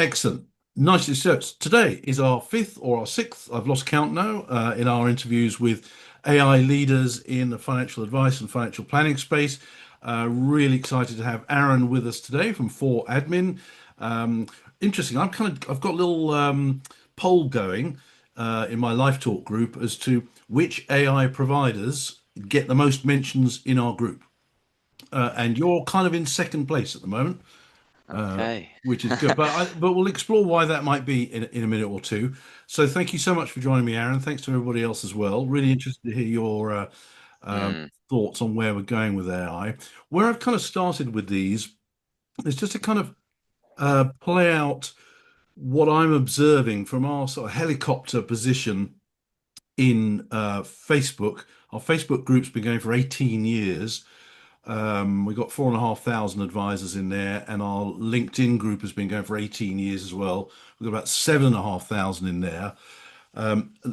Excellent. Nicely said. Today is our fifth or our sixth, I've lost count now, in our interviews with AI leaders in the financial advice and financial planning space. Really excited to have Arran with us today from 4admin. Um, Interesting. I've got a little poll going in my Live Talk group as to which AI providers get the most mentions in our group. And you're kind of in second place at the moment, uh, Okay. which is good. But we'll explore why that might be in a minute or two. So thank you so much for joining me, Aaron. Thanks to everybody else as well. Really interested to hear your Mm, thoughts on where we're going with AI. Where I've kind of started with these is just to kind of play out what I'm observing from our sort of helicopter position in Facebook. Our Facebook group's been going for 18 years. We've got 4,500 advisors in there, and our LinkedIn group has been going for 18 years as well. We've got about 7,500 in there.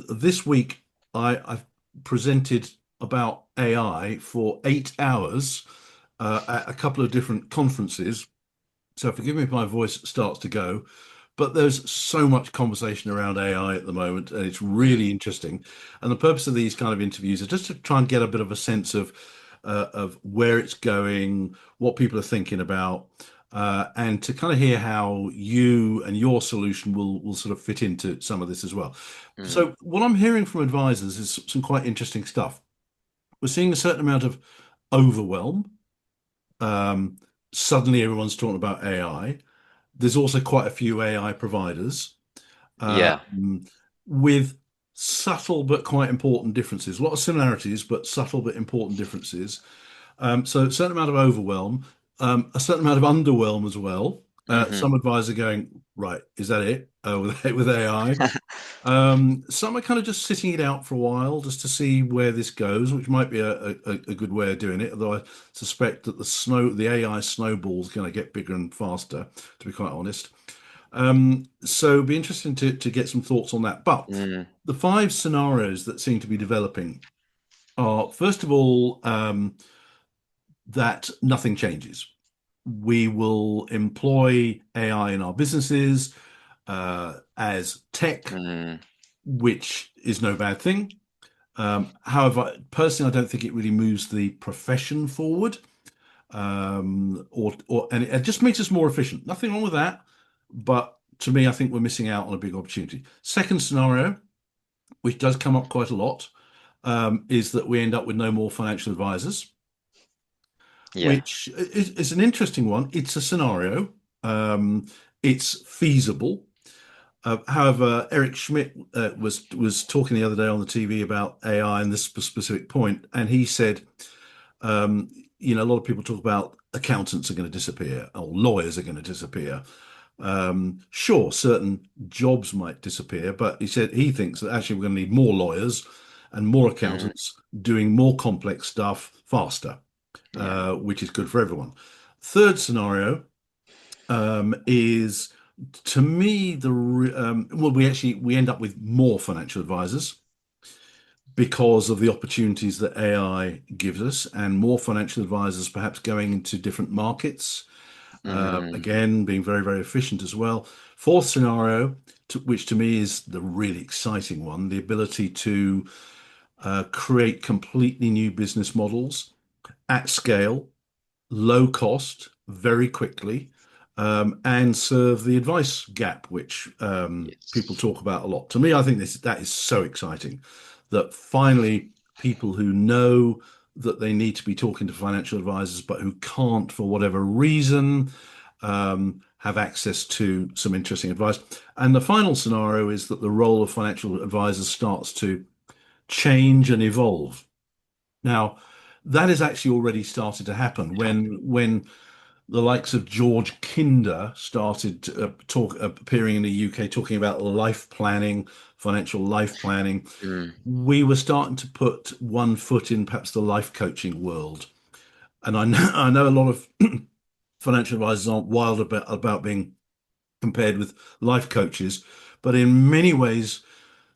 This week, I've presented about AI for 8 hours at a couple of different conferences. So forgive me if my voice starts to go, but there's so much conversation around AI at the moment, and it's mm, really interesting. And the purpose of these kind of interviews is just to try and get a bit of a sense of where it's going, what people are thinking about, and to kind of hear how you and your solution will sort of fit into some of this as well. mm. So what I'm hearing from advisors is some quite interesting stuff. We're seeing a certain amount of overwhelm. Um, Suddenly everyone's talking about AI. There's also quite a few AI providers Yeah. um, with subtle but quite important differences. A lot of similarities, but subtle but important differences. So a certain amount of overwhelm, a certain amount of underwhelm as well. Hmm. Some advisors are going, right, is that it with AI? Some are kind of just sitting it out for a while just to see where this goes, which might be a good way of doing it. Although I suspect that the AI snowball is going to get bigger and faster, to be quite honest. So it'd be interesting to get some thoughts on that. But Mm. the five scenarios that seem to be developing are, first of all, that nothing changes. We will employ AI in our businesses as tech, Mm. which is no bad thing. However, personally, I don't think it really moves the profession forward, and it just makes us more efficient. Nothing wrong with that, but to me, I think we're missing out on a big opportunity. Second scenario, which does come up quite a lot, is that we end up with no more financial advisors, Yeah. which is an interesting one. It's a scenario. It's feasible. However, Eric Schmidt was talking the other day on the TV about AI and this specific point, and he said, um, a lot of people talk about accountants are going to disappear or lawyers are going to disappear. Sure, certain jobs might disappear, but he said he thinks that actually we're going to need more lawyers and more Mm. accountants doing more complex stuff faster, Yeah. which is good for everyone. Third scenario is to me well, we end up with more financial advisors because of the opportunities that AI gives us, and more financial advisors perhaps going into different markets. Mm. Again, being very, very efficient as well. Fourth scenario, which to me is the really exciting one, the ability to create completely new business models at scale, low cost, very quickly, and serve the advice gap, which people Yes. talk about a lot. To me, I think that is so exciting that finally people who know that they need to be talking to financial advisors, but who can't for whatever reason, have access to some interesting advice. And the final scenario is that the role of financial advisors starts to change and evolve. Now, that has actually already started to happen when the likes of George Kinder started appearing in the UK talking about life planning, financial life planning. Mm. We were starting to put one foot in perhaps the life coaching world. And I know a lot of financial advisors aren't wild about being compared with life coaches, but in many ways,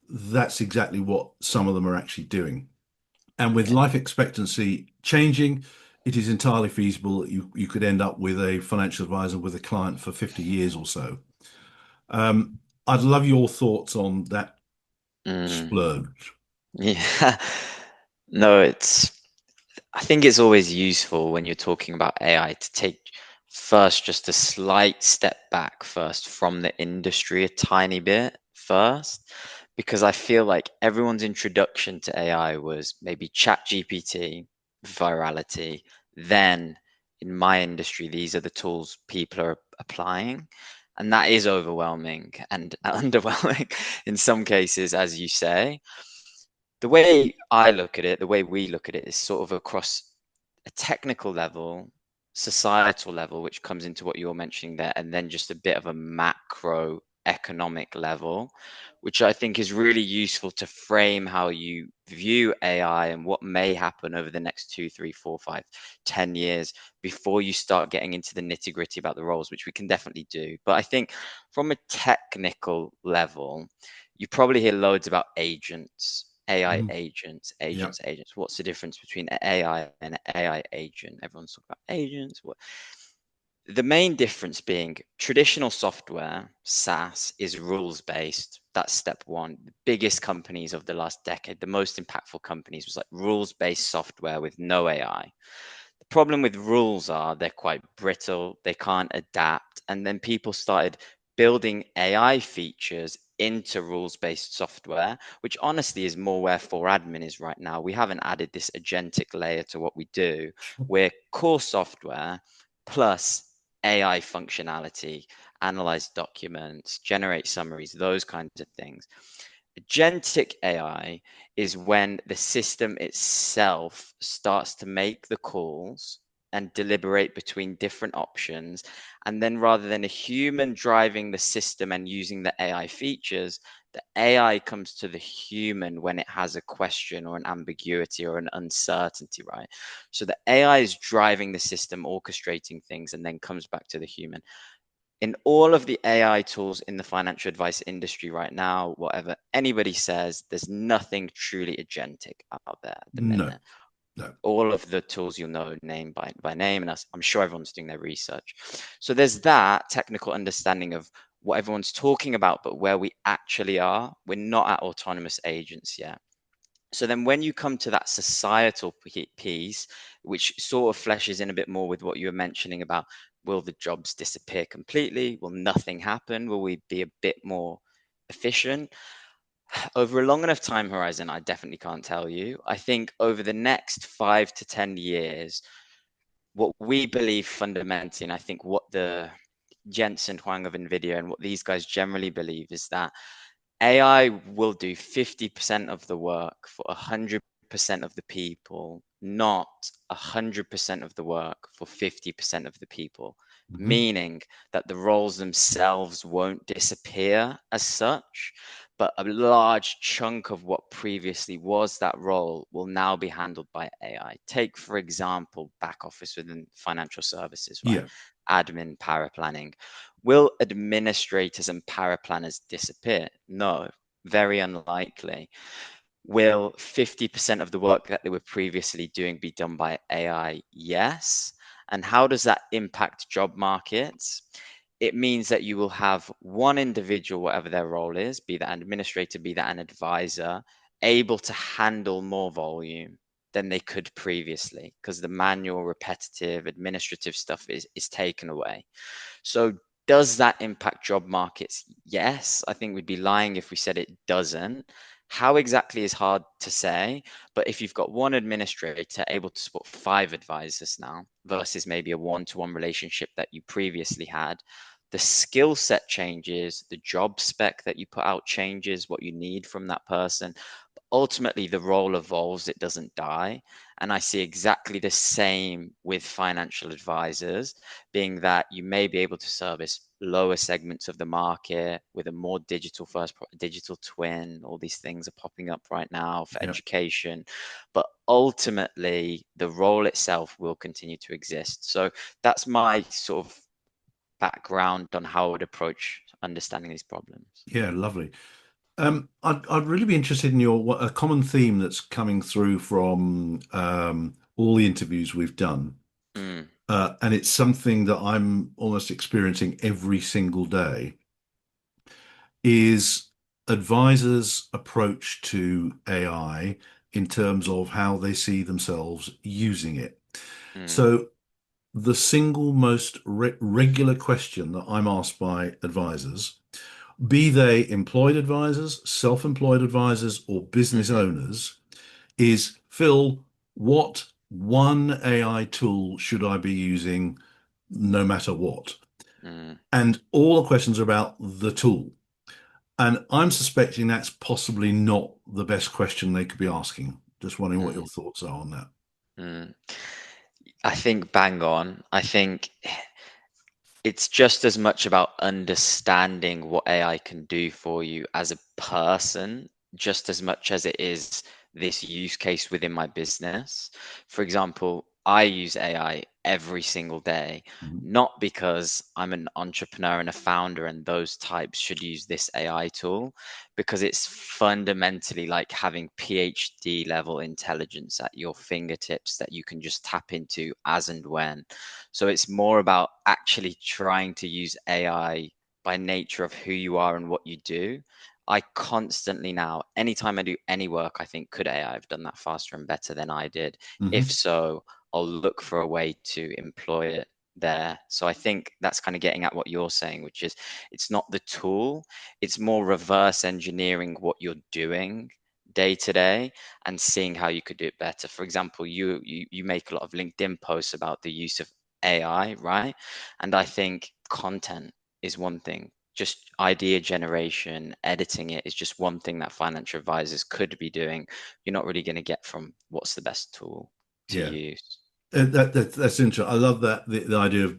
that's exactly what some of them are actually doing. And with Yeah. life expectancy changing, it is entirely feasible that you could end up with a financial advisor with a client for 50 years or so. I'd love your thoughts on that Mm, splurge. yeah. No, I think it's always useful when you're talking about AI to take first just a slight step back first from the industry a tiny bit first, because I feel like everyone's introduction to AI was maybe ChatGPT, virality. Then in my industry, these are the tools people are applying. And that is overwhelming and underwhelming in some cases, as you say. The way I look at it, the way we look at it is sort of across a technical level, societal level, which comes into what you're mentioning there, and then just a bit of a macro economic level, which I think is really useful to frame how you view AI and what may happen over the next 2, 3, 4, 5, 10 years before you start getting into the nitty gritty about the roles, which we can definitely do. But I think from a technical level, you probably hear loads about agents. AI Mhm. agents, Yeah, agents. What's the difference between an AI and an AI agent? Everyone's talking about agents. What the main difference being traditional software, SaaS, is rules based. That's step one. The biggest companies of the last decade, the most impactful companies, was like rules based software with no AI. The problem with rules are they're quite brittle, they can't adapt, and then people started building AI features into rules-based software, which honestly is more where 4admin is right now. We haven't added this agentic layer to what we do. sure. We're core software plus AI functionality, analyze documents, generate summaries, those kinds of things. Agentic AI is when the system itself starts to make the calls and deliberate between different options. And then rather than a human driving the system and using the AI features, the AI comes to the human when it has a question or an ambiguity or an uncertainty, right? So the AI is driving the system, orchestrating things, and then comes back to the human. In all of the AI tools in the financial advice industry right now, whatever anybody says, there's nothing truly agentic out there at the No, minute. no, All of the tools you'll know name by name, and I'm sure everyone's doing their research. So there's that technical understanding of what everyone's talking about, but where we actually are, we're not at autonomous agents yet. So then when you come to that societal piece, which sort of fleshes in a bit more with what you were mentioning about will the jobs disappear completely? Will nothing happen? Will we be a bit more efficient? Over a long enough time horizon, I definitely can't tell you. I think over the next 5 to 10 years, what we believe fundamentally, and I think what the Jensen Huang of NVIDIA and what these guys generally believe is that AI will do 50% of the work for 100% of the people, not 100% of the work for 50% of the people, mhm. meaning that the roles themselves won't disappear as such, but a large chunk of what previously was that role will now be handled by AI. Take, for example, back office within financial services, right? Yeah, Admin, power planning. Will administrators and paraplanners disappear? No, very unlikely. Will 50% of the work that they were previously doing be done by AI? Yes. And how does that impact job markets? It means that you will have one individual, whatever their role is, be that an administrator, be that an advisor, able to handle more volume than they could previously because the manual, repetitive, administrative stuff is taken away. So does that impact job markets? Yes. I think we'd be lying if we said it doesn't. How exactly is hard to say, but if you've got one administrator able to support five advisors now versus maybe a one-to-one relationship that you previously had, the skill set changes, the job spec that you put out changes, what you need from that person. But ultimately, the role evolves, it doesn't die. And I see exactly the same with financial advisors being that you may be able to service lower segments of the market with a more digital first, digital twin. All these things are popping up right now for yeah, education, but ultimately the role itself will continue to exist. So that's my sort of background on how I would approach understanding these problems. yeah, lovely. I'd really be interested in a common theme that's coming through from all the interviews we've done, Mm, and it's something that I'm almost experiencing every single day. is advisors' approach to AI in terms of how they see themselves using it. Mm, So, the single most regular question that I'm asked by advisors, be they employed advisors, self-employed advisors, or business hmm owners, is Phil, what one AI tool should I be using no matter what? mm, And all the questions are about the tool. And I'm suspecting that's possibly not the best question they could be asking. Just wondering what mm, your thoughts are on that. mm. I think bang on. I think it's just as much about understanding what AI can do for you as a person, just as much as it is this use case within my business. For example, I use AI every single day, Mhm. not because I'm an entrepreneur and a founder and those types should use this AI tool, because it's fundamentally like having PhD level intelligence at your fingertips that you can just tap into as and when. So it's more about actually trying to use AI by nature of who you are and what you do. I constantly now, anytime I do any work, I think, could AI have done that faster and better than I did? If Hmm. so, I'll look for a way to employ it there. So I think that's kind of getting at what you're saying, which is it's not the tool, it's more reverse engineering what you're doing day to day and seeing how you could do it better. For example, you make a lot of LinkedIn posts about the use of AI, right? And I think content is one thing. Just idea generation, editing it is just one thing that financial advisors could be doing. You're not really going to get from what's the best tool to Yeah. use. That's interesting. I love that the idea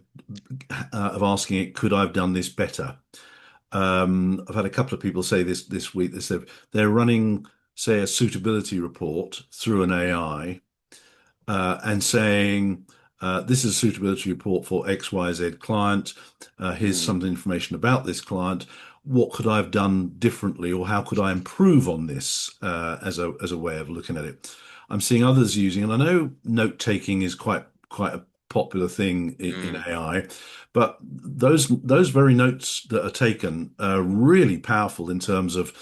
of asking it, could I have done this better? I've had a couple of people say this week. They said they're running, say, a suitability report through an Mm, AI, and saying, this is a suitability report for XYZ client. Here's mm, some information about this client. What could I have done differently, or how could I improve on this, as a way of looking at it? I'm seeing others using, and I know note taking is quite a popular thing in mm. AI, but those very notes that are taken are really powerful in terms of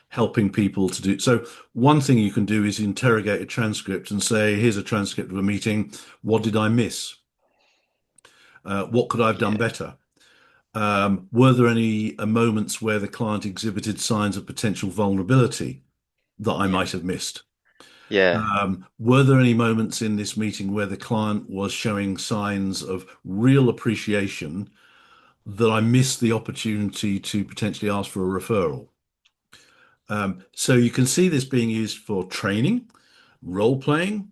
helping people to do so. One thing you can do is interrogate a transcript and say, here's a transcript of a meeting. What did I miss? What could I have done Yeah, better? Were there any moments where the client exhibited signs of potential vulnerability that I yeah, might have missed? yeah, Were there any moments in this meeting where the client was showing signs of real appreciation that I missed the opportunity to potentially ask for a referral? So you can see this being used for training, role playing,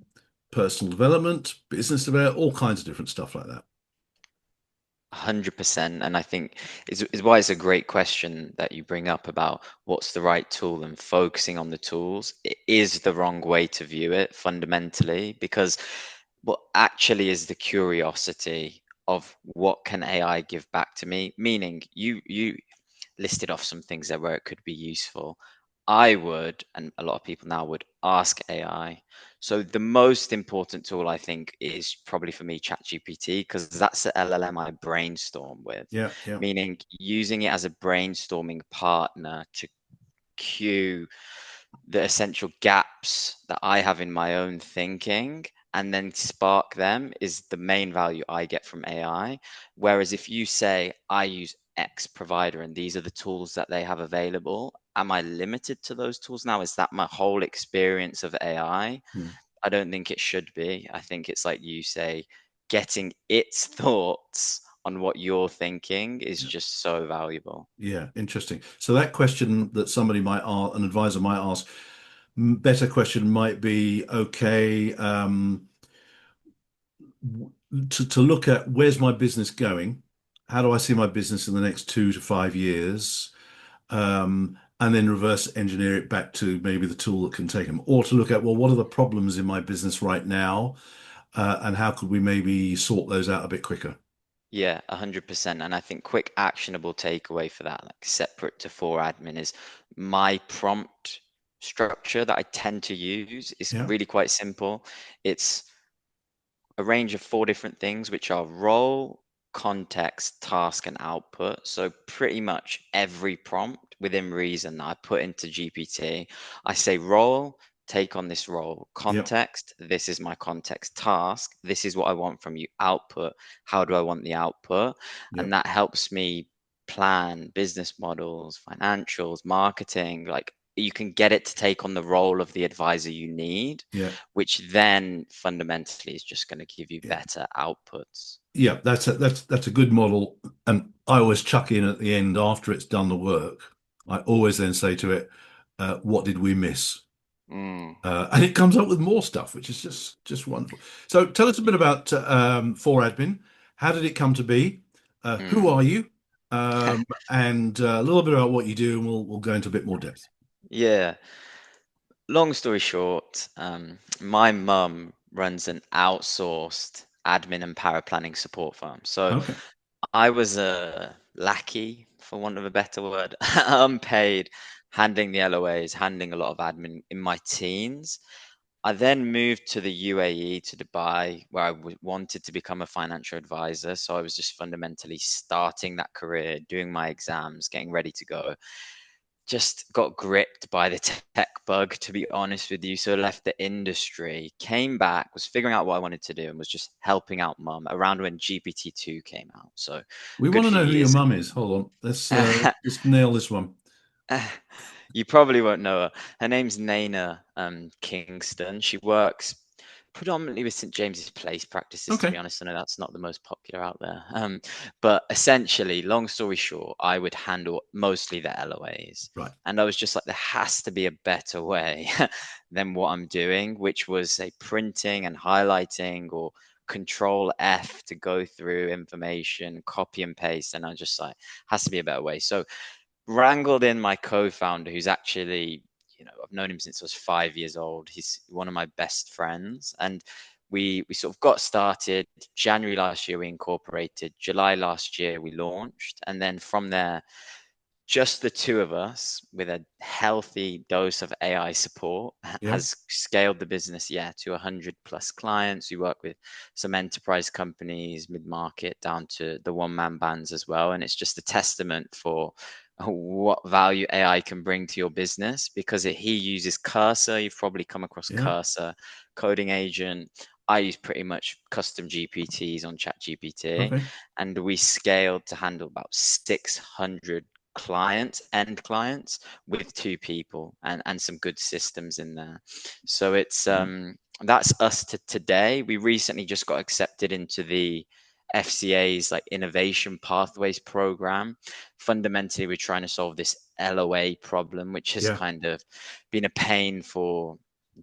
personal development, business development, all kinds of different stuff like that. 100%. And I think is why it's a great question that you bring up about what's the right tool and focusing on the tools. It is the wrong way to view it fundamentally, because what actually is the curiosity of what can AI give back to me? Meaning you listed off some things there where it could be useful. I would, and a lot of people now would ask AI. So the most important tool I think is probably for me ChatGPT, because that's the LLM I brainstorm with, Yeah, yeah. meaning using it as a brainstorming partner to cue the essential gaps that I have in my own thinking and then spark them is the main value I get from AI. Whereas if you say, I use X provider and these are the tools that they have available, am I limited to those tools now? Is that my whole experience of AI? Hmm. I don't think it should be. I think it's like you say, getting its thoughts on what you're thinking is Yeah, just so valuable. yeah, interesting. So that question that somebody might ask, an advisor might ask, better question might be, okay, to look at where's my business going? How do I see my business in the next 2 to 5 years? And then reverse engineer it back to maybe the tool that can take them, or to look at, well, what are the problems in my business right now, and how could we maybe sort those out a bit quicker? Yeah, 100%. And I think quick actionable takeaway for that, like separate to 4admin, is my prompt structure that I tend to use is Yeah. really quite simple. It's a range of four different things, which are role, context, task, and output. So pretty much every prompt within reason that I put into GPT. I say role, take on this role. Yep. Context, this is my context. Task, this is what I want from you. Output, how do I want the output? And Yep. that helps me plan business models, financials, marketing. Like you can get it to take on the role of the advisor you need, Yeah. which then fundamentally is just going to give you Yeah. better outputs. Yeah. That's a good model. And I always chuck in at the end after it's done the work. I always then say to it, what did we miss? Mm, And it comes up with more stuff, which is just wonderful. So tell us a bit about 4admin. How did it come to be? Who mm. are you? And a little bit about what you do, and we'll go into a bit more depth. Yeah. Long story short, my mum runs an outsourced admin and power planning support firm. So Okay. I was a lackey, for want of a better word, unpaid, handling the LOAs, handling a lot of admin in my teens. I then moved to the UAE, to Dubai, where wanted to become a financial advisor. So I was just fundamentally starting that career, doing my exams, getting ready to go. Just got gripped by the tech bug, to be honest with you. So left the industry, came back, was figuring out what I wanted to do, and was just helping out mum around when GPT-2 came out. So We good want to few know who your years mum is. Hold on. Let's ago. just nail this one. You probably won't know her. Her name's Naina Kingston. She works predominantly with St James's Place practices, to be Okay. honest. I know that's not the most popular out there. But essentially, long story short, I would handle mostly the LOAs. Right. And I was just like, there has to be a better way than what I'm doing, which was say printing and highlighting or control F to go through information, copy and paste. And I just like, has to be a better way. So wrangled in my co-founder, who's actually, I've known him since I was 5 years old. He's one of my best friends, and we sort of got started. January last year we incorporated. July last year we launched, and then from there, just the two of us with a healthy dose of AI support Yeah. has scaled the business, yeah, to 100 plus clients. We work with some enterprise companies, mid market, down to the one man bands as well. And it's just a testament for what value AI can bring to your business because he uses Cursor. You've probably come across Yeah. Cursor, coding agent. I use pretty much custom GPTs on ChatGPT, Okay. and we scaled to handle about 600 end clients with two people and some good systems in there. So it's Right. that's us to today. We recently just got accepted into the FCA's like innovation pathways program. Fundamentally, we're trying to solve this LOA problem, which has Yeah. kind of been a pain for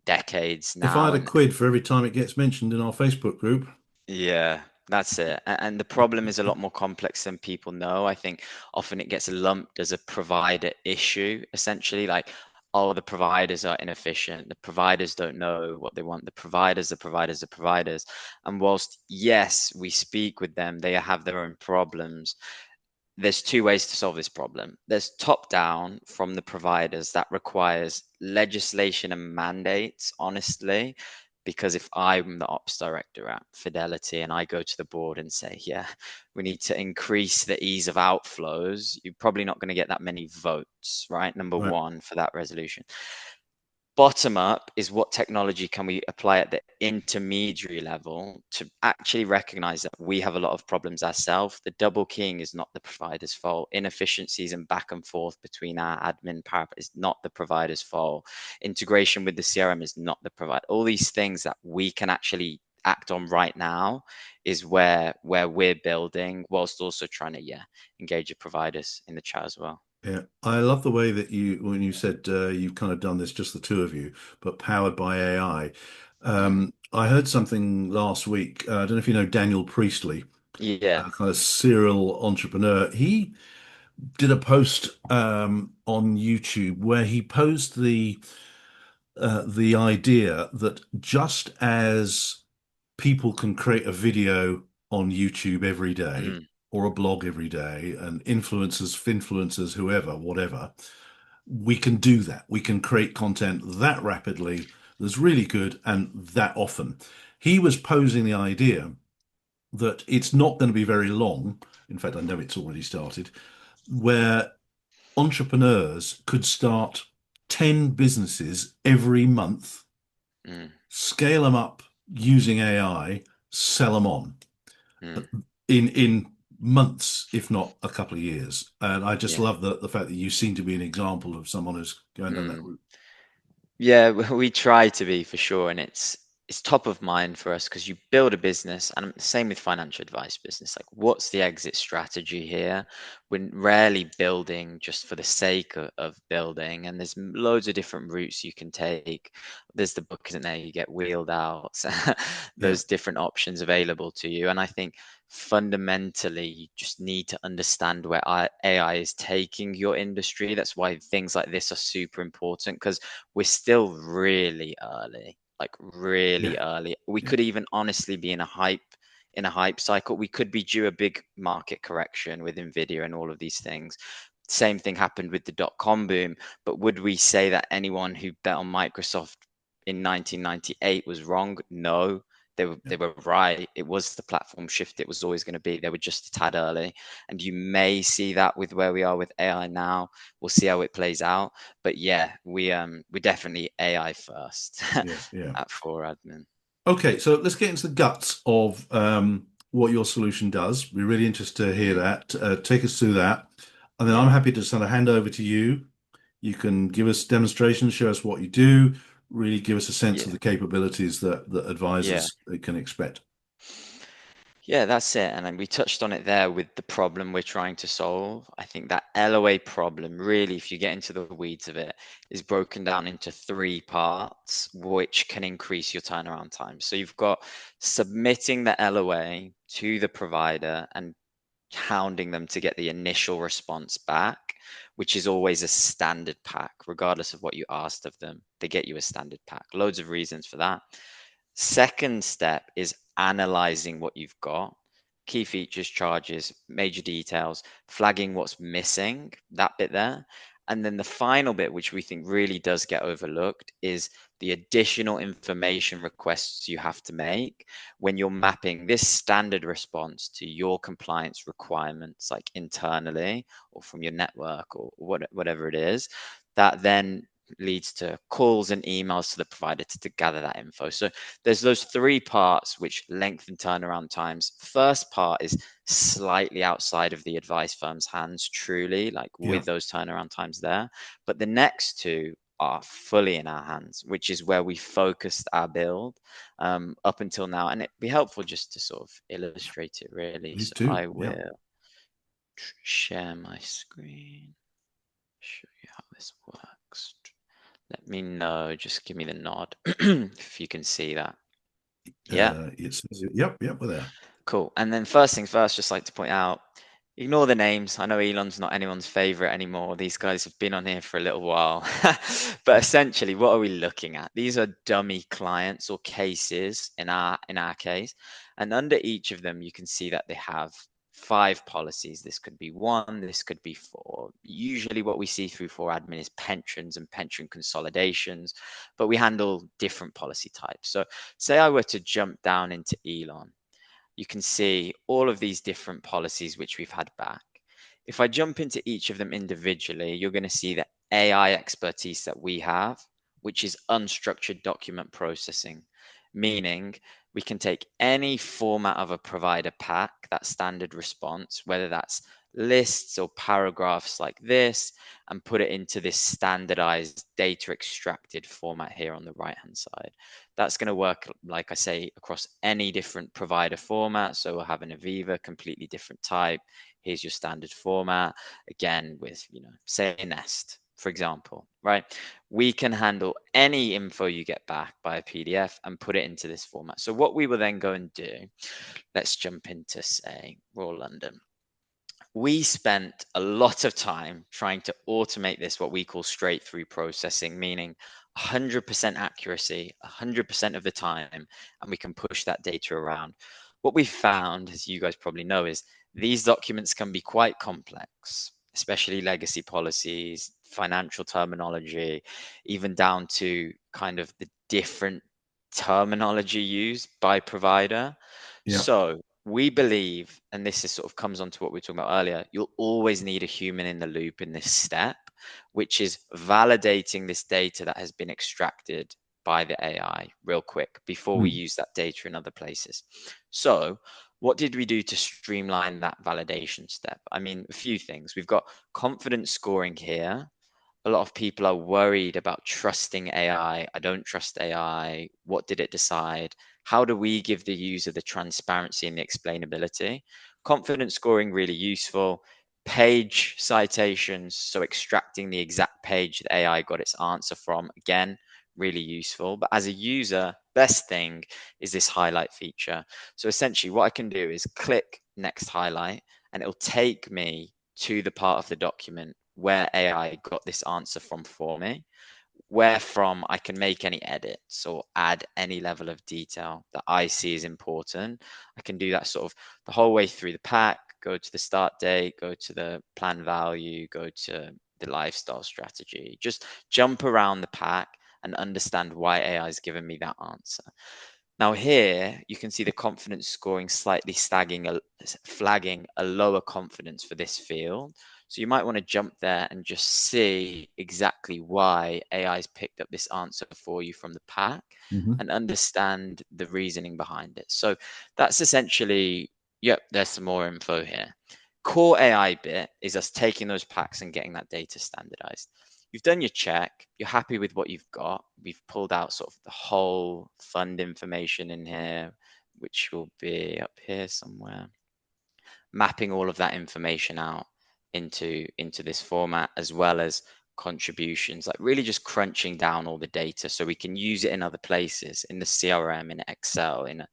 decades If I now. had a And quid for every time it gets mentioned in our Facebook group, yeah, that's it. And the problem is a lot more complex than people know. I think often it gets lumped as a provider issue, essentially, like, oh, the providers are inefficient. The providers don't know what they want. The providers. And whilst, yes, we speak with them, they have their own problems. There's two ways to solve this problem. There's top down from the providers that requires legislation and mandates, honestly, because if I'm the ops director at Fidelity and I go to the board and say, yeah, we need to increase the ease of outflows, you're probably not going to get that many votes, right? Number right? one for that resolution. Bottom up is what technology can we apply at the intermediary level to actually recognize that we have a lot of problems ourselves. The double keying is not the provider's fault. Inefficiencies and back and forth between our admin power is not the provider's fault. Integration with the CRM is not the provider. All these things that we can actually act on right now is where we're building, whilst also trying to engage the providers in the chat as well. Yeah, I love the way that when you said you've kind of done this just the two of you, but powered by AI. Mm. I heard something last week. I don't know if you know Daniel Priestley, Yeah. a kind of serial entrepreneur. He did a post on YouTube where he posed the idea that just as people can create a video on YouTube every day Mm. or a blog every day, and influencers, whoever, whatever, we can do that. We can create content that rapidly, that's really good, and that often. He was posing the idea that it's not going to be very long. In fact, I know it's already started, where entrepreneurs could start 10 businesses every month, Mm, scale them up using AI, sell them on mm, in months, if not a couple of years. And I just yeah. love the fact that you seem to be an example of someone who's going down that Mm. route. Yeah, we try to be for sure, and it's top of mind for us because you build a business, and same with financial advice business. Like, what's the exit strategy here? We're rarely building just for the sake of building, and there's loads of different routes you can take. There's the book, isn't there? You get wheeled out. Yeah, There's different options available to you, and I think fundamentally you just need to understand where AI is taking your industry. That's why things like this are super important because we're still really early, like yeah, really early. We yeah, could even honestly be in a hype cycle. We could be due a big market correction with Nvidia and all of these things. Same thing happened with the dot-com boom, but would we say that anyone who bet on Microsoft in 1998 was wrong? No, yeah, they were right. It was the platform shift it was always going to be. They were just a tad early, and you may see that with where we are with AI now. We'll see how it plays out, but yeah, we're definitely AI first yeah, yeah. at 4admin. Okay, so let's get into the guts of what your solution does. We're really interested to hear Mm, that. Take us through that. And then I'm yeah, happy to sort of hand over to you. You can give us demonstrations, show us what you do, really give us a sense of yeah, the capabilities that yeah. advisors can expect. Yeah, that's it. And then we touched on it there with the problem we're trying to solve. I think that LOA problem, really, if you get into the weeds of it, is broken down into three parts, which can increase your turnaround time. So you've got submitting the LOA to the provider and hounding them to get the initial response back, which is always a standard pack, regardless of what you asked of them. They get you a standard pack. Loads of reasons for that. Second step is analyzing what you've got, key features, charges, major details, flagging what's missing, that bit there. And then the final bit, which we think really does get overlooked, is the additional information requests you have to make when you're mapping this standard response to your compliance requirements, like internally or from your network or whatever it is. That then leads to calls and emails to the provider to gather that info. So there's those three parts which lengthen turnaround times. First part is slightly outside of the advice firm's hands, truly, like Yeah, with those turnaround times there. But the next two are fully in our hands, which is where we focused our build up until now. And it'd be helpful just to sort of illustrate it really. please So do. I Yeah, will share my screen, show you how this works. Let me know, just give me the nod if you can see that. Yeah, yep, yep, we're there. cool. And then first things first, just like to point out, ignore the names. I know Elon's not anyone's favorite anymore. These guys have been on here for a little while. But essentially, what are we looking at? These are dummy clients or cases in our case. And under each of them, you can see that they have five policies. This could be one, this could be four. Usually what we see through 4admin is pensions and pension consolidations, but we handle different policy types. So say I were to jump down into Elon, you can see all of these different policies which we've had back. If I jump into each of them individually, you're going to see the AI expertise that we have, which is unstructured document processing, meaning we can take any format of a provider pack, that standard response, whether that's lists or paragraphs like this, and put it into this standardized data extracted format here on the right hand side. That's going to work, like I say, across any different provider format. So we'll have an Aviva, completely different type. Here's your standard format, again, with, say a Nest, for example, right? We can handle any info you get back by a PDF and put it into this format. So what we will then go and do, let's jump into, say, Royal London. We spent a lot of time trying to automate this, what we call straight through processing, meaning 100% accuracy 100% of the time, and we can push that data around. What we found, as you guys probably know, is these documents can be quite complex, especially legacy policies, financial terminology, even down to kind of the different terminology used by provider. Yeah, So we believe, and this is sort of comes on to what we were talking about earlier, you'll always need a human in the loop in this step, which is validating this data that has been extracted by the AI real quick before we Mm. use that data in other places. So, what did we do to streamline that validation step? I mean, a few things. We've got confidence scoring here. A lot of people are worried about trusting AI. I don't trust AI. What did it decide? How do we give the user the transparency and the explainability? Confidence scoring, really useful. Page citations, so extracting the exact page that AI got its answer from, again, really useful. But as a user, best thing is this highlight feature. So essentially, what I can do is click next highlight, and it'll take me to the part of the document where AI got this answer from for me, where from I can make any edits or add any level of detail that I see is important. I can do that sort of the whole way through the pack, go to the start date, go to the plan value, go to the lifestyle strategy, just jump around the pack and understand why AI has given me that answer. Now here you can see the confidence scoring slightly flagging a lower confidence for this field. So you might want to jump there and just see exactly why AI's picked up this answer for you from the pack Hmm. and understand the reasoning behind it. So that's essentially, yep, there's some more info here. Core AI bit is us taking those packs and getting that data standardized. You've done your check, you're happy with what you've got. We've pulled out sort of the whole fund information in here, which will be up here somewhere, mapping all of that information out into this format, as well as contributions, like really just crunching down all the data so we can use it in other places, in the CRM, in Excel, in a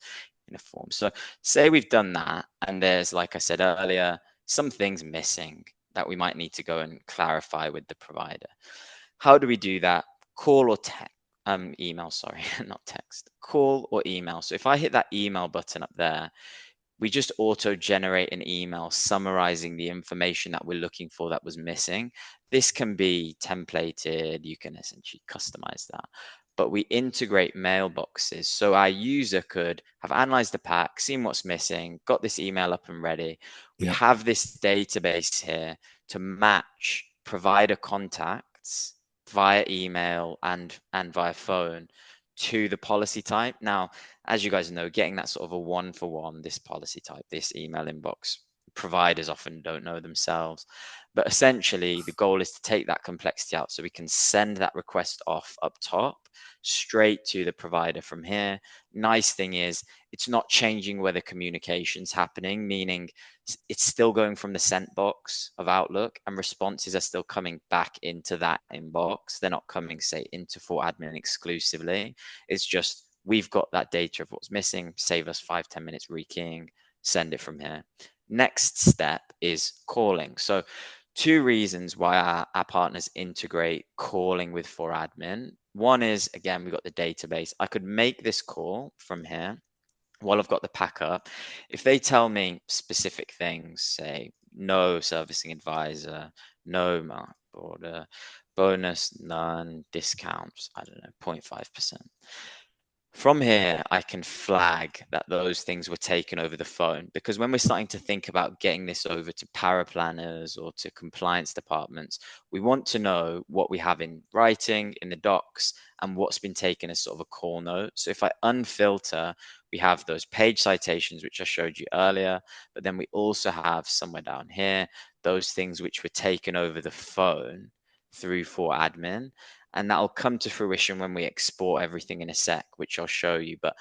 form. So say we've done that, and there's, like I said earlier, some things missing that we might need to go and clarify with the provider. How do we do that? Call or text, email, sorry, not text, call or email. So if I hit that email button up there, we just auto generate an email summarizing the information that we're looking for that was missing. This can be templated, you can essentially customize that. But we integrate mailboxes. So our user could have analyzed the pack, seen what's missing, got this email up and ready. We Yeah. have this database here to match provider contacts via email and via phone to the policy type. Now, as you guys know, getting that sort of a one for one, this policy type, this email inbox, providers often don't know themselves. But essentially, the goal is to take that complexity out so we can send that request off up top straight to the provider from here. Nice thing is, it's not changing where the communication's happening, meaning it's still going from the sent box of Outlook, and responses are still coming back into that inbox. They're not coming, say, into 4admin exclusively. It's just we've got that data of what's missing, save us 5-10 minutes rekeying, send it from here. Next step is calling. So two reasons why our partners integrate calling with 4admin. One is, again, we've got the database. I could make this call from here while I've got the pack up. If they tell me specific things, say no servicing advisor, no mark order, bonus, none, discounts, I don't know, 0.5%. From here, I can flag that those things were taken over the phone, because when we're starting to think about getting this over to paraplanners or to compliance departments, we want to know what we have in writing in the docs and what's been taken as sort of a call note. So if I unfilter, we have those page citations, which I showed you earlier, but then we also have somewhere down here, those things which were taken over the phone through 4admin, and that'll come to fruition when we export everything in a sec, which I'll show you. But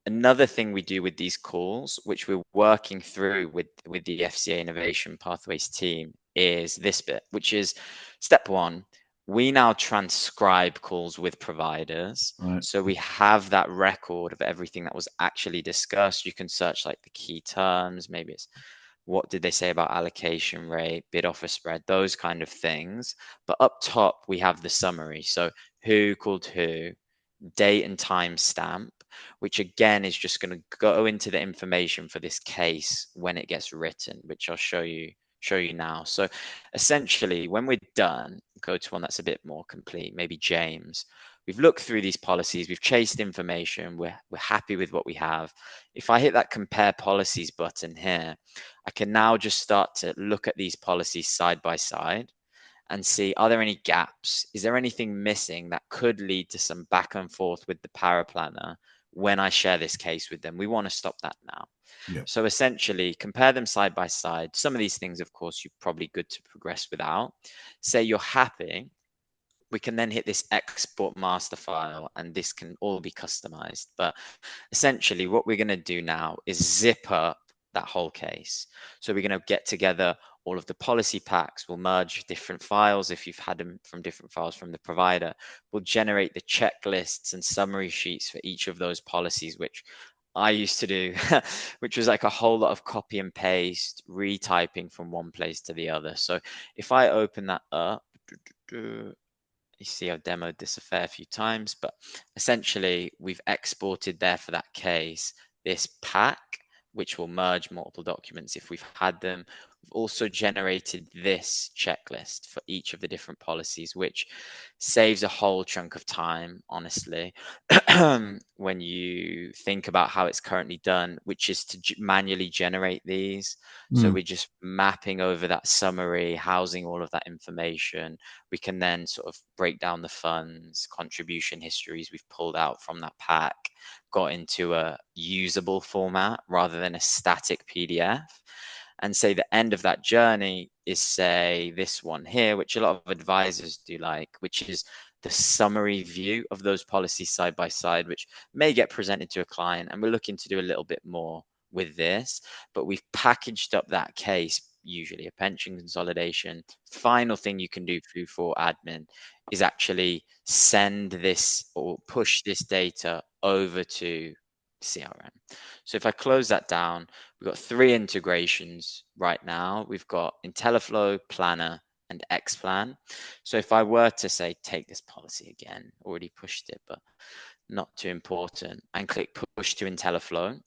another thing we do with these calls, which we're working through with the FCA Innovation Pathways team, is this bit, which is step one. We now transcribe calls with providers. Right. So we have that record of everything that was actually discussed. You can search like the key terms, maybe it's what did they say about allocation rate, bid offer spread, those kind of things. But up top, we have the summary. So who called who, date and time stamp, which again is just going to go into the information for this case when it gets written, which I'll show you now. So essentially, when we're done, go to one that's a bit more complete, maybe James. we've looked through these policies, we've chased information, we're happy with what we have. If I hit that compare policies button here, I can now just start to look at these policies side by side and see, are there any gaps? Is there anything missing that could lead to some back and forth with the paraplanner when I share this case with them? We want to stop that now. Yeah. So essentially, compare them side by side. Some of these things, of course, you're probably good to progress without. Say you're happy, we can then hit this export master file, and this can all be customized. But essentially, what we're going to do now is zip up that whole case. So we're going to get together all of the policy packs. We'll merge different files if you've had them from different files from the provider. We'll generate the checklists and summary sheets for each of those policies, which I used to do, which was like a whole lot of copy and paste, retyping from one place to the other. So if I open that up, you see I've demoed this a fair few times, but essentially we've exported there for that case this pack, which will merge multiple documents if we've had them. We've also generated this checklist for each of the different policies, which saves a whole chunk of time, honestly, when you think about how it's currently done, which is to manually generate these. So Mm. we're just mapping over that summary, housing all of that information. We can then sort of break down the funds, contribution histories we've pulled out from that pack, got into a usable format rather than a static PDF. And say the end of that journey is, say, this one here, which a lot of advisors do like, which is the summary view of those policies side by side, which may get presented to a client. And we're looking to do a little bit more with this, but we've packaged up that case, usually a pension consolidation. Final thing you can do through 4admin is actually send this or push this data over to CRM. So if I close that down, we've got 3 integrations right now. We've got IntelliFlow, Planner, and Xplan. So if I were to say, take this policy again, already pushed it, but not too important, and click push to IntelliFlow,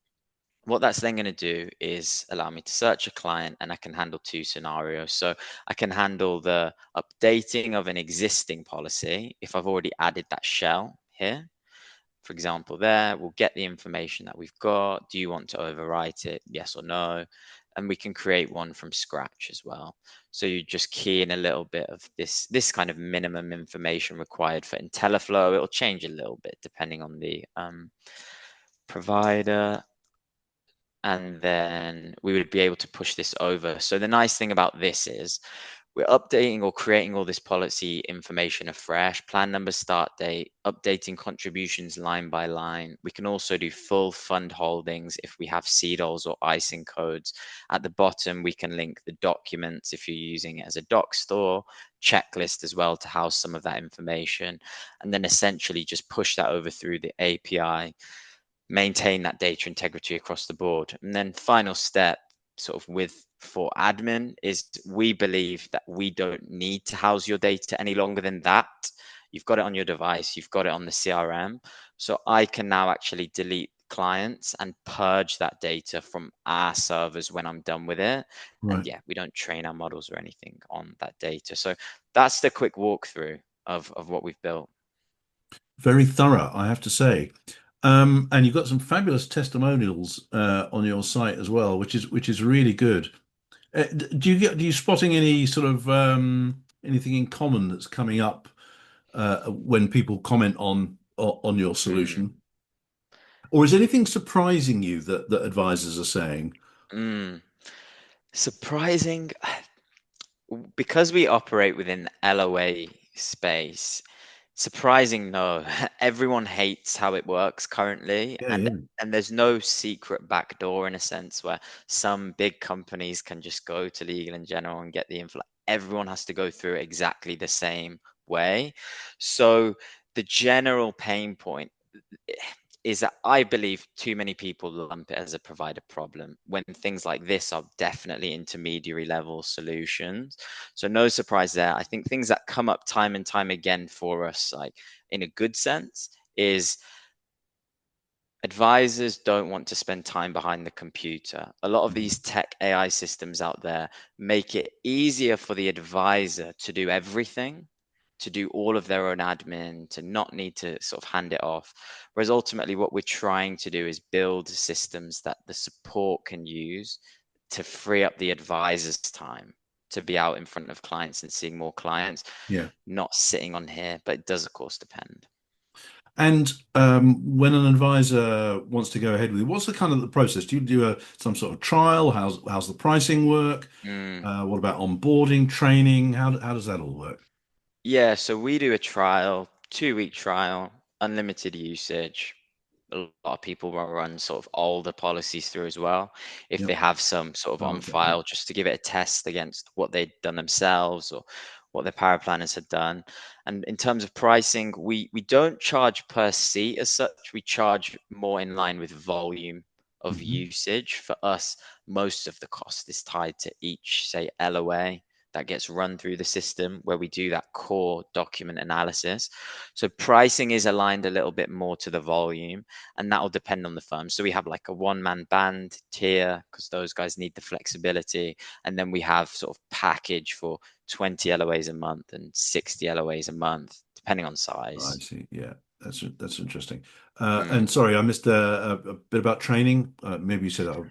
what that's then going to do is allow me to search a client, and I can handle 2 scenarios. So I can handle the updating of an existing policy if I've already added that shell here. For example, there, we'll get the information that we've got. Do you want to overwrite it? Yes or no? And we can create one from scratch as well. So you just key in a little bit of this kind of minimum information required for IntelliFlow. It'll change a little bit depending on the provider, and then we would be able to push this over. So the nice thing about this is we're updating or creating all this policy information afresh, plan number, start date, updating contributions line by line. We can also do full fund holdings if we have CDOLs or ISIN codes. At the bottom, we can link the documents if you're using it as a doc store, checklist as well to house some of that information, and then essentially just push that over through the API, maintain that data integrity across the board. And then final step, sort of with 4admin, is we believe that we don't need to house your data any longer than that. You've got it on your device, you've got it on the CRM. So I can now actually delete clients and purge that data from our servers when I'm done with it. And Right. yeah, we don't train our models or anything on that data. So that's the quick walkthrough of what we've built. Very thorough, I have to say. And you've got some fabulous testimonials on your site as well, which is really good. Do you spotting any sort of anything in common that's coming up when people comment on your Mm, solution? Or is anything surprising you that advisors are saying? mm. Surprising, because we operate within the LOA space. Surprising, no. Everyone hates how it works currently, Yeah, and yeah. there's no secret backdoor in a sense where some big companies can just go to Legal and General and get the info. Everyone has to go through it exactly the same way. So the general pain point is that I believe too many people lump it as a provider problem when things like this are definitely intermediary level solutions. So no surprise there. I think things that come up time and time again for us, like in a good sense, is advisors don't want to spend time behind the computer. A lot of Mm. these tech AI systems out there make it easier for the advisor to do everything, to do all of their own admin, to not need to sort of hand it off. Whereas ultimately, what we're trying to do is build systems that the support can use to free up the advisor's time to be out in front of clients and seeing more clients, Yeah. not sitting on here. But it does, of course, depend. And when an advisor wants to go ahead with it, what's the kind of the process? Do you do some sort of trial? How's the pricing work? Mm. What about onboarding, training? How does that all work? Yeah, so we do a trial, 2 week trial, unlimited usage. A lot of people will run sort of older policies through as well, if Yep. they have some sort of Oh, on okay. Yeah. file, just to give it a test against what they'd done themselves or what their power planners had done. And in terms of pricing, we don't charge per seat as such. We charge more in line with volume of Hmm. usage. For us, most of the cost is tied to each, say, LOA that gets run through the system where we do that core document analysis. So pricing is aligned a little bit more to the volume, and that will depend on the firm. So we have like a one-man band tier because those guys need the flexibility, and then we have sort of package for 20 LOAs a month and 60 LOAs a month, depending on I size. see. Yeah, that's interesting. Mm. And sorry, I missed a bit about training. Maybe you said, oh,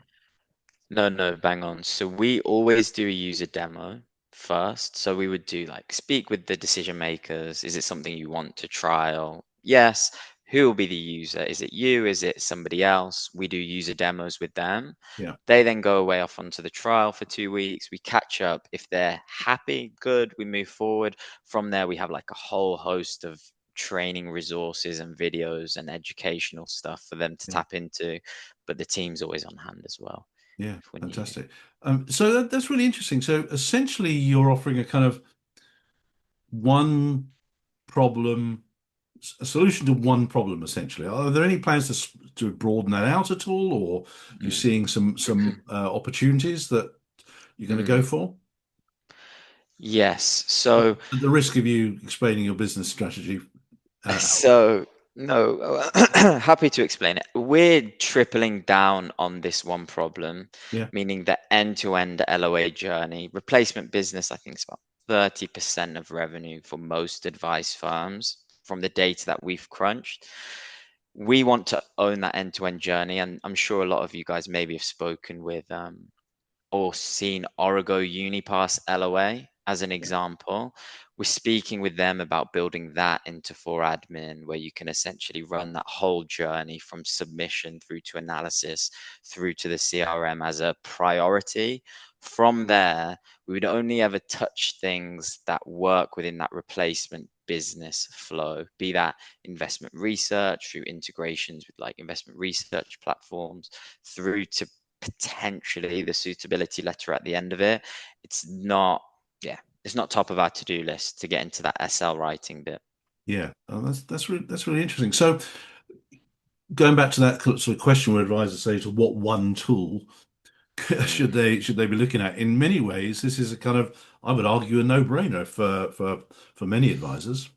No, no, bang on. So we always do a user demo first. So we would do like speak with the decision makers. Is it something you want to trial? Yes. Who will be the user? Is it you? Is it somebody else? We do user demos with them. yeah, They then go away off onto the trial for 2 weeks. We catch up. If they're happy, good, we move forward. From there, we have like a whole host of training resources and videos and educational stuff for them to yeah, tap into. But the team's always on hand as well yeah, if we need. fantastic. So that's really interesting. So essentially, you're offering a kind of one problem, a solution to one problem, essentially. Are there any plans to broaden that out at all, or you Mm. seeing some opportunities that you're going to go Mm. for? Yes. So, At the risk of you explaining your business strategy out loud. so no, happy to explain it. We're tripling down on this one problem, Yeah, meaning the end-to-end LOA journey. Replacement business, I think, is about 30% of revenue for most advice firms from the data that we've crunched. We want to own that end-to-end journey, and I'm sure a lot of you guys maybe have spoken with or seen Origo Unipass LOA as an yeah, example. We're speaking with them about building that into 4admin, where you can essentially run that whole journey from submission through to analysis through to the CRM as a priority. From there, we would only ever touch things that work within that replacement business flow, be that investment research through integrations with like investment research platforms, through to potentially the suitability letter at the end of it. It's not, yeah, it's not top of our to-do list to get into that SL writing bit. yeah. Oh, that's really interesting. So going back to that sort of question where advisors say to what one tool Mm. should they be looking at? In many ways, this is a kind of, I would argue, a no-brainer for many advisors.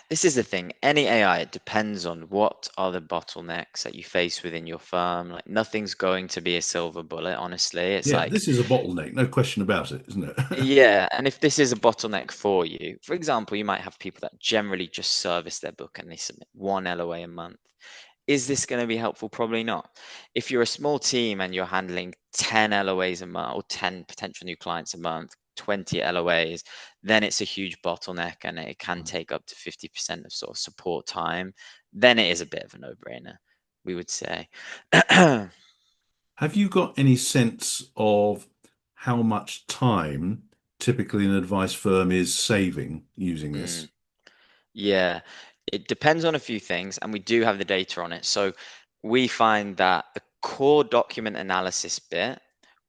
This is the thing. Any AI, it depends on what are the bottlenecks that you face within your firm. Like nothing's going to be a silver bullet, honestly. It's Yeah, like, this is a bottleneck, no question about it, isn't it? yeah, and if this is a bottleneck for you, for example, you might have people that generally just service their book and they submit one LOA a month. Is this going to be helpful? Probably not. If you're a small team and you're handling 10 LOAs a month or 10 potential new clients a month, 20 LOAs, then it's a huge bottleneck and it can take up to 50% of sort of support time. Then it is a bit of a no-brainer, we would say. Have you got any sense of how much time typically an advice firm is saving using Mm. this? Yeah, it depends on a few things, and we do have the data on it. So we find that the core document analysis bit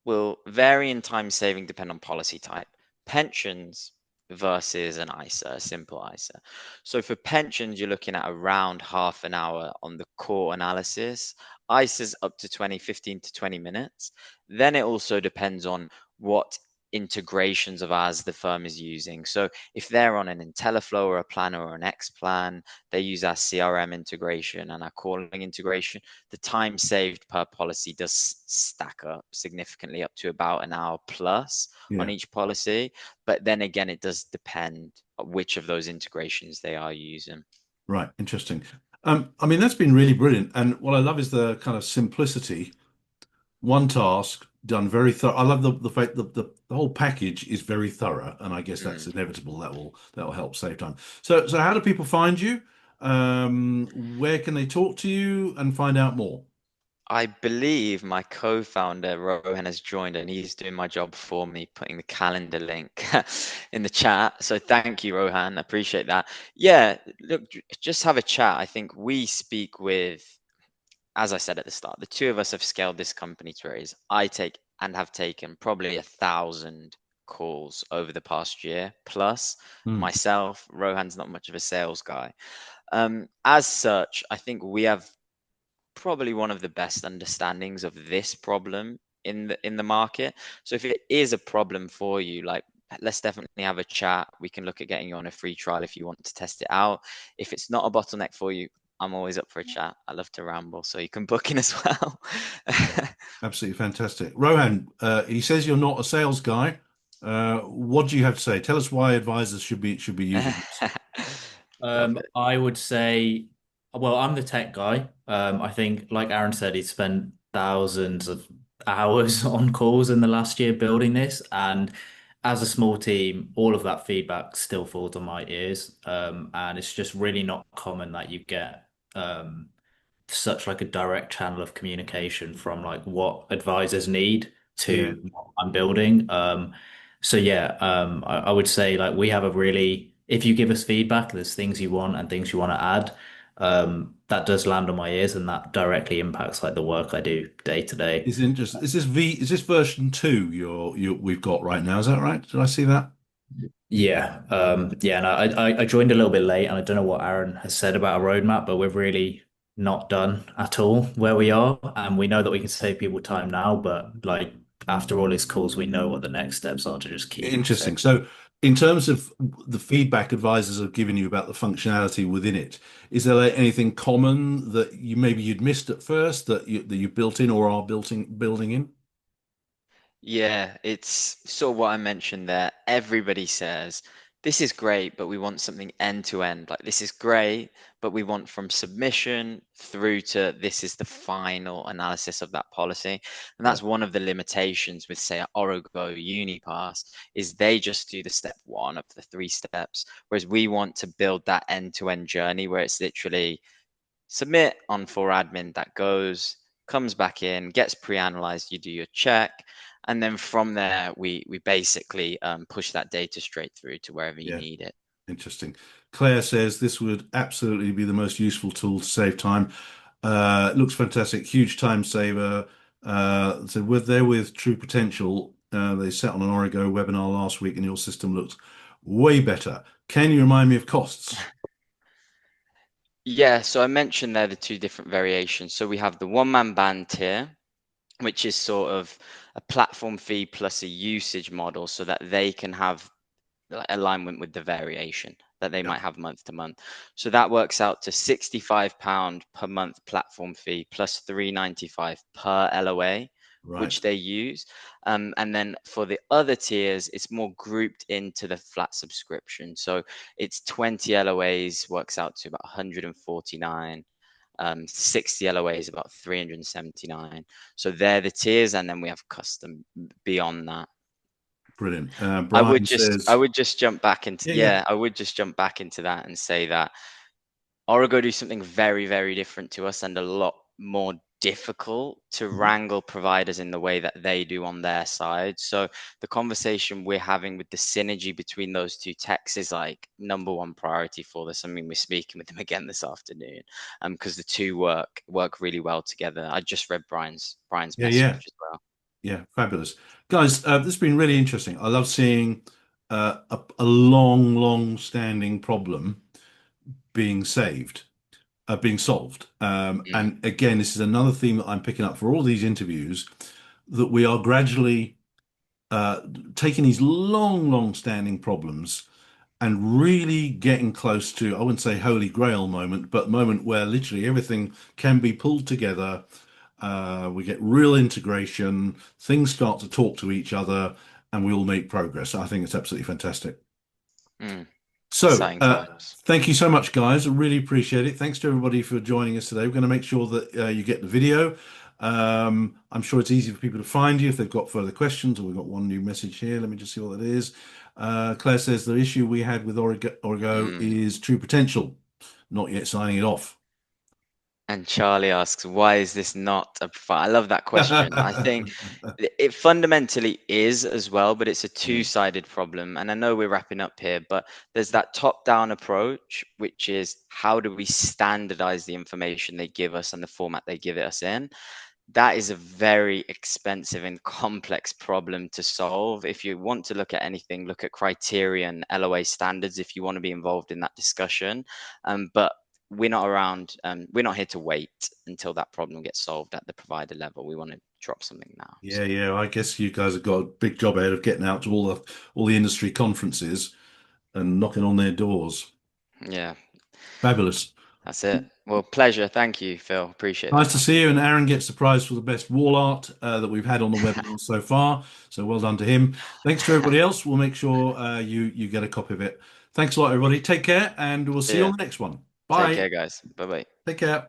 will vary in time saving depend on policy type. Pensions versus an ISA, a simple ISA. So for pensions, you're looking at around half an hour on the core analysis. ISAs up to 20, 15 to 20 minutes. Then it also depends on what integrations of ours the firm is using. So if they're on an IntelliFlow or a Planner or an X-Plan, they use our CRM integration and our calling integration. The time saved per policy does stack up significantly, up to about an hour plus on Yeah. each policy. But then again, it does depend on which of those integrations they are using. Right. Interesting. I mean, that's been really brilliant. And what I love is the kind of simplicity. One task done very thorough. I love the fact that the whole package is very thorough, and I guess that's Mm. inevitable. That will help save time. So how do people find you? Where can they talk to you and find out more? I believe my co-founder Rohan has joined and he's doing my job for me, putting the calendar link in the chat. So thank you, Rohan. Appreciate that. Yeah, look, just have a chat. I think we speak with, as I said at the start, the two of us have scaled this company to raise. I take and have taken probably 1,000 calls over the past year plus. Hmm. Myself, Rohan's not much of a sales guy. As such, I think we have probably one of the best understandings of this problem in the market. So if it is a problem for you, like let's definitely have a chat. We can look at getting you on a free trial if you want to test it out. If it's not a bottleneck for you, I'm always up for a chat. I love to ramble, so you can book in as well. Absolutely fantastic. Rohan, he says you're not a sales guy. What do you have to say? Tell us why advisors should be using this. Love it. I would say, well, I'm the tech guy. I think, like Aaron said, he spent thousands of hours on calls in the last year building this. And as a small team, all of that feedback still falls on my ears. And it's just really not common that you get such like a direct channel of communication from like what advisors need Yeah. to what I'm building. So yeah, I would say like we have a really, if you give us feedback, there's things you want and things you want to add, that does land on my ears and that directly impacts like the work I do day to day. Is interesting. Is this version two we've got right now? Is that right? Did I see that? Yeah, yeah, and I joined a little bit late, and I don't know what Aaron has said about a roadmap, but we're really not done at all where we are, and we know that we can save people time now, but like after all these calls, we know what the next steps are to just keep saving. Interesting. So, in terms of the feedback advisors have given you about the functionality within it, is there like anything common that you'd missed at first that you built in or are building in? Yeah, it's sort of what I mentioned there. Everybody says, this is great, but we want something end to end. Like, this is great, but we want from submission through to this is the final analysis of that policy. And Yeah. that's one of the limitations with, say, Origo Unipass, is they just do the step one of the three steps, whereas we want to build that end to end journey where it's literally submit on 4admin, that goes, comes back in, gets pre-analyzed, you do your check, and then from there we basically push that data straight through to wherever you Yeah. need it. Interesting. Claire says this would absolutely be the most useful tool to save time. It looks fantastic, huge time saver. So we're there with True Potential. They sat on an Origo webinar last week, and your system looks way better. Can you remind me of costs? Yeah, so I mentioned there the two different variations. So we have the one-man band tier, which is sort of a platform fee plus a usage model so that they can have alignment with the variation that they Yeah. might have month to month. So that works out to £65 per month platform fee plus 3.95 per LOA, Right. which they use. And then for the other tiers, it's more grouped into the flat subscription. So it's 20 LOAs, works out to about 149. 60 LOAs about 379. So they're the tiers, and then we have custom beyond that. Brilliant. I would Brian just I says, would just jump back into, yeah, yeah. yeah, I would just jump back into that and say that Origo do something very, very different to us and a lot more difficult to Mhm. wrangle providers in the way that they do on their side. So the conversation we're having with the synergy between those two techs is like number one priority for this. I mean, we're speaking with them again this afternoon, because the two work really well together. I just read Brian's Yeah, yeah, message as well. yeah. Fabulous. Guys, this has been really interesting. I love seeing a long standing problem being saved. Being solved. Mm, And again, this is another theme that I'm picking up for all these interviews that we are gradually uh, taking these long standing problems and really getting close to, I wouldn't say holy grail moment, but moment where literally everything can be pulled together. We get real integration, things start to talk to each other, and we all make progress. I think it's absolutely fantastic. Mm, So, exciting times. thank you so much, guys. I really appreciate it. Thanks to everybody for joining us today. We're going to make sure that you get the video. I'm sure it's easy for people to find you if they've got further questions, or we've got one new message here. Let me just see what that is. Claire says the issue we had with Origo Mm. is true potential, not yet signing it off. And Charlie asks, why is this not a profile? I love that question. I think it fundamentally is as well, but it's a Mm. two-sided problem. And I know we're wrapping up here, but there's that top-down approach, which is how do we standardize the information they give us and the format they give it us in? That is a very expensive and complex problem to solve. If you want to look at anything, look at criterion, LOA standards if you want to be involved in that discussion. But we're not around, we're not here to wait until that problem gets solved at the provider level. We want to drop something now. Yeah, So yeah. I guess you guys have got a big job ahead of getting out to all the industry conferences and knocking on their doors. yeah, Fabulous. that's it. Well, pleasure. Thank you, Phil. Appreciate Nice that. to see you. And Aaron gets the prize for the best wall art that we've had on the webinar so far. So well done to him. Thanks to everybody else. We'll make sure you get a copy of it. Thanks a lot, everybody. Take care, and we'll see See you ya. on the next one. Take Bye. care, guys. Bye bye. Take care.